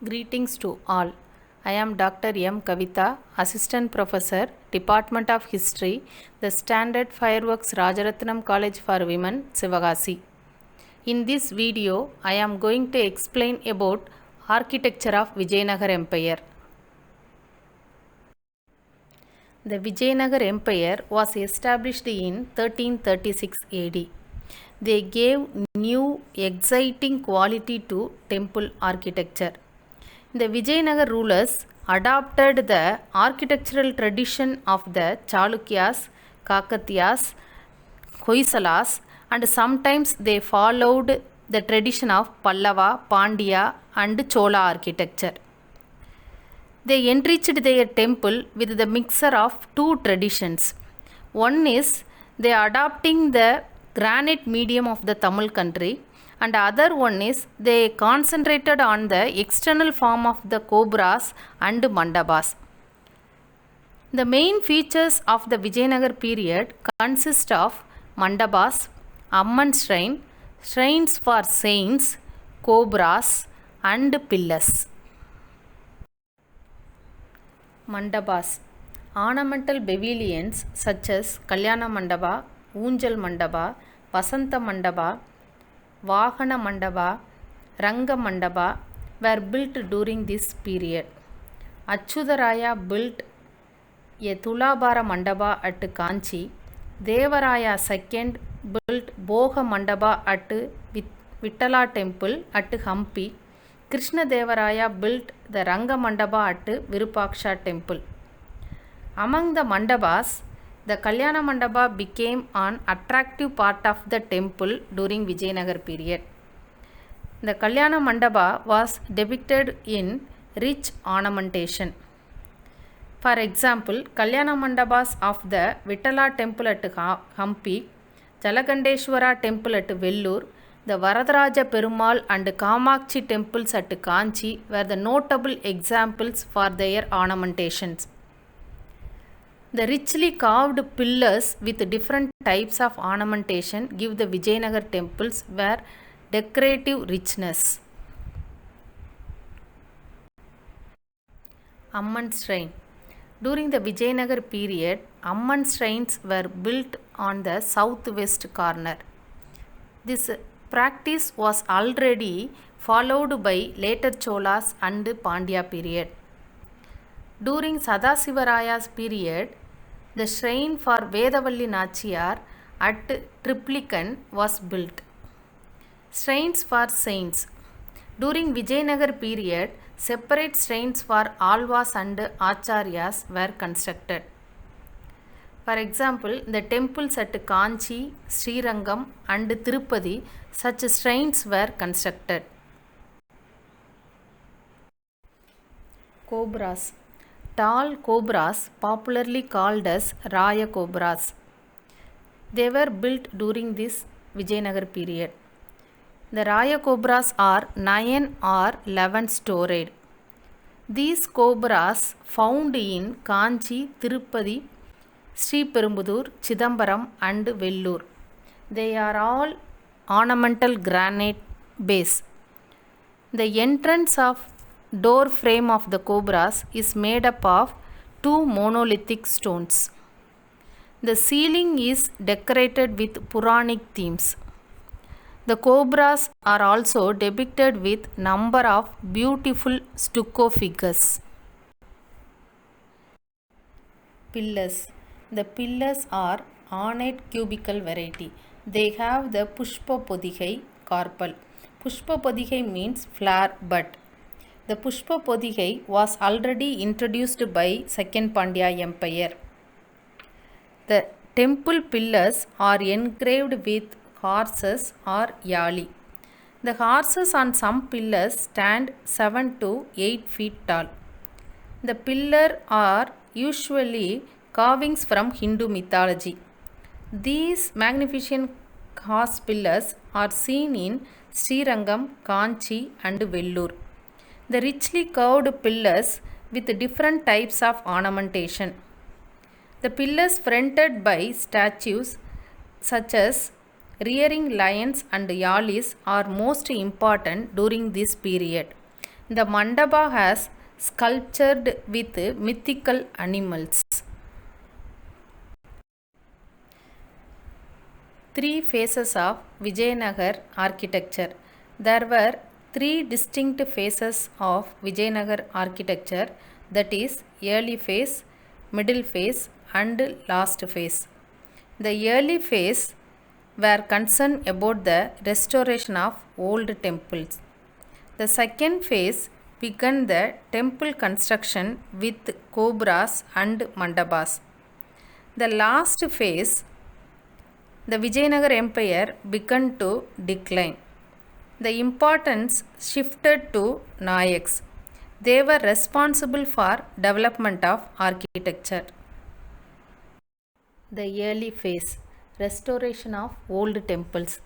Greetings to all. I am Dr. M. Kavita, Assistant Professor, Department of History, the Standard Fireworks Rajaratnam College for Women, Sivagasi. In this video, I am going to explain about architecture of Vijayanagar Empire. The Vijayanagar Empire was established in 1336 AD. They gave new, exciting quality to temple architecture. The Vijayanagar rulers adopted the architectural tradition of the Chalukyas, Kakatiyas, Hoysalas, and sometimes they followed the tradition of Pallava, Pandya, and Chola architecture. They enriched their temple with the mixture of two traditions. One is they adopting the granite medium of the Tamil country, and the other one is they concentrated on the external form of the cobras and mandabas. The main features of the Vijayanagar period consist of mandabas, Amman shrine, shrines for saints, cobras, and pillars. Mandabas. Ornamental pavilions such as Kalyana Mandaba, Unjal Mandaba, Vasanta Mandaba, Vahana Mandaba, Ranga Mandaba were built during this period. Achyutaraya built a Tulabara Mandaba at Kanchi. Devaraya II built Bhoga Mandaba at Vittala temple at Hampi. Krishna Devaraya built the Ranga Mandaba at Virupaksha temple. Among the mandabas, the Kalyana Mandaba became an attractive part of the temple during Vijayanagar period. The Kalyana Mandaba was depicted in rich ornamentation. For example, Kalyana Mandabas of the Vittala temple at Hampi, Jalagandeshwara temple at Vellur, the Varadaraja Perumal and Kamakchi temples at Kanchi were the notable examples for their ornamentations. The richly carved pillars with different types of ornamentation give the Vijayanagar temples were decorative richness. Amman shrine. During the Vijayanagar period, Amman shrines were built on the southwest corner. This practice was already followed by later Cholas and Pandya period. During Sadasivaraya's period, the shrine for Vedavalli Nachiyar at Triplicon was built. Shrines for saints. During Vijayanagar period, separate shrines for Alvas and Acharyas were constructed. For example, the temples at Kanchi, Srirangam and Tirupati, such shrines were constructed. Cobras. Tall cobras, popularly called as Raya cobras. They were built during this Vijayanagar period. The Raya cobras are 9 or 11 storied. These cobras found in Kanchi, Tirupati, Sri Perumbudur, Chidambaram and Vellur. They are all ornamental granite base. The entrance of door frame of the cobras is made up of two monolithic stones. The ceiling is decorated with Puranic themes. The cobras are also depicted with number of beautiful stucco figures. Pillars. The pillars are ornate cubical variety. They have the Pushpa Podigai carpal. Pushpa Podigai means flower bud. The Pushpa Podigai was already introduced by Second Pandya Empire. The temple pillars are engraved with horses or yali. The horses on some pillars stand 7 to 8 feet tall. The pillars are usually carvings from Hindu mythology. These magnificent horse pillars are seen in Srirangam, Kanchi and Vellur. The richly carved pillars with different types of ornamentation. The pillars fronted by statues such as rearing lions and yalis are most important during this period. The mandapa has sculptured with mythical animals. Three phases of Vijayanagar architecture. There were three distinct phases of Vijayanagar architecture, that is, early phase, middle phase, and last phase. The early phase were concerned about the restoration of old temples. The second phase began the temple construction with cobras and mandapas. The last phase, the Vijayanagar Empire began to decline. The importance shifted to Nayaks. They were responsible for development of architecture. The early phase, restoration of old temples.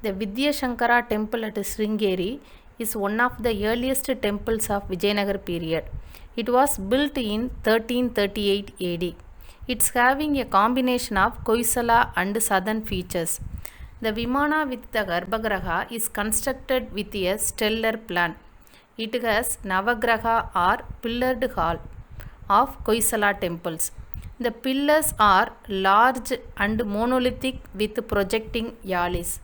The Vidyashankara temple at Sringeri is one of the earliest temples of Vijayanagar period. It was built in 1338 AD. It's having a combination of Koisala and southern features. The Vimana with the Garbhagraha is constructed with a stellar plan. It has Navagraha or pillared hall of Koisala temples. The pillars are large and monolithic with projecting yalis.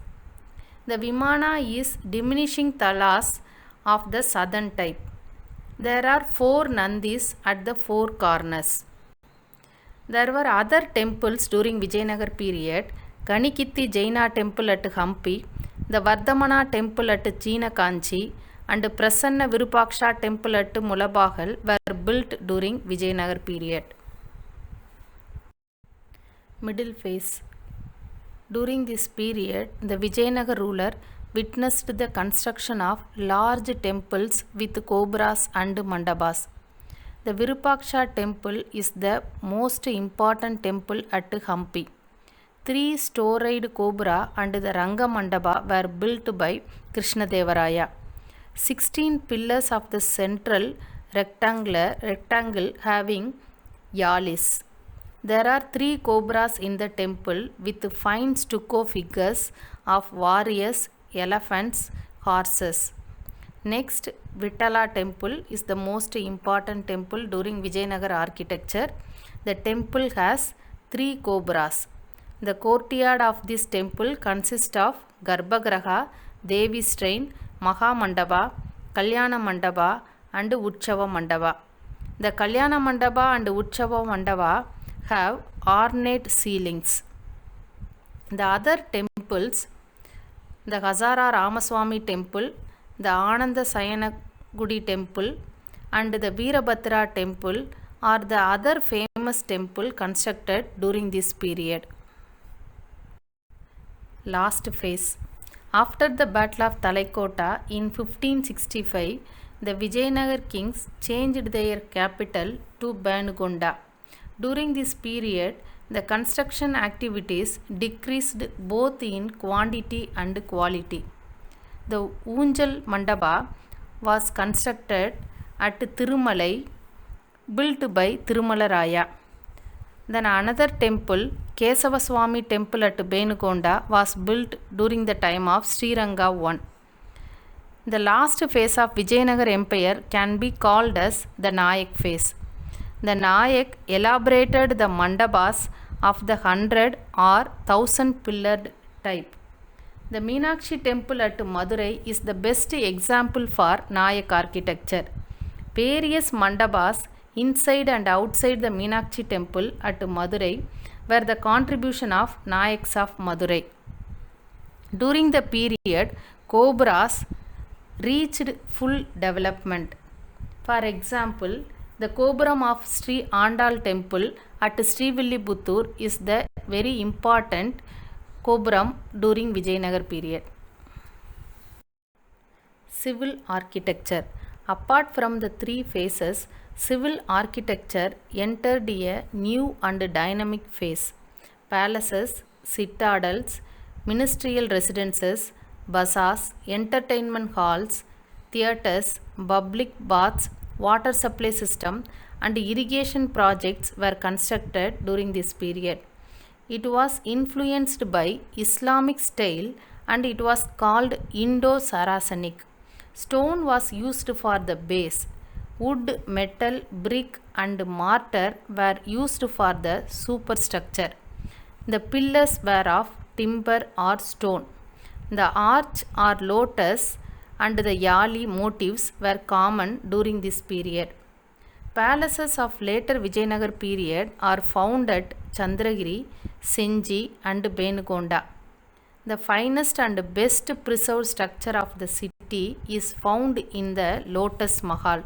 The Vimana is diminishing talas of the southern type. There are 4 Nandis at the 4 corners. There were other temples during Vijayanagar period. Ganikiti Jaina temple at Hampi, the Vardhamana temple at Chinakanchi, and Prasanna Virupaksha temple at Mulabahal were built during Vijayanagar period. Middle phase. During this period, the Vijayanagar ruler witnessed the construction of large temples with cobras and mandapas. The Virupaksha temple is the most important temple at Hampi. 3 storied cobra and the Ranga Mandapa were built by Krishnadevaraya. 16 pillars of the central rectangle having yalis. There are 3 cobras in the temple with fine stucco figures of warriors, elephants, horses. Next, Vittala temple is the most important temple during Vijayanagar architecture. The temple has 3 cobras. The courtyard of this temple consists of Garbhagraha, Devi Shrine, Maha Mandapa, Kalyana Mandapa and Utchava Mandapa. The Kalyana Mandapa and Utchava Mandapa have ornate ceilings. The other temples, the Hazara Ramaswamy temple, the Ananda Sayanagudi temple and the Veerabhadra temple are the other famous temple constructed during this period. Last phase. After the Battle of Talaikota in 1565, the Vijayanagar kings changed their capital to Banugonda. During this period, the construction activities decreased both in quantity and quality. The Unjal Mandapa was constructed at Thirumalai, built by Thirumalaraya. Then another temple, Kesavaswamy temple at Benugonda, was built during the time of Sriranga I. The last phase of Vijayanagar Empire can be called as the Nayak phase. The Nayak elaborated the mandapas of the 100 or 1000 pillared type. The Meenakshi temple at Madurai is the best example for Nayak architecture. Various mandapas inside and outside the Meenakshi temple at Madurai were the contribution of Nayaks of Madurai. During the period, cobras reached full development. For example, the Koburam of Sri Andal temple at Srivilliputtur is the very important Koburam during Vijayanagar period. Civil architecture. Apart from the 3 phases, civil architecture entered a new and dynamic phase. Palaces, citadels, ministerial residences, bazaars, entertainment halls, theatres, public baths, water supply system and irrigation projects were constructed during this period. It was influenced by Islamic style and it was called Indo-Saracenic. Stone was used for the base. Wood, metal, brick and mortar were used for the superstructure. The pillars were of timber or stone. The arch or lotus and the yali motifs were common during this period. Palaces of later Vijayanagar period are found at Chandragiri, Senji and Benugonda. The finest and best preserved structure of the city is found in the Lotus Mahal.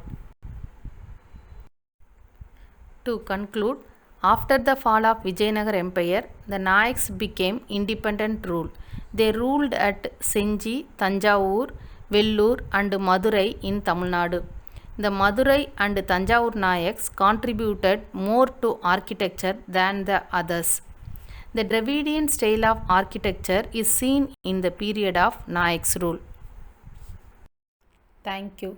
To conclude, after the fall of Vijayanagar Empire, the Nayaks became independent rule. They ruled at Senji, Tanjavur, Vellur and Madurai in Tamil Nadu. The Madurai and Tanjavur Nayaks contributed more to architecture than the others. The Dravidian style of architecture is seen in the period of Nayaks rule. Thank you.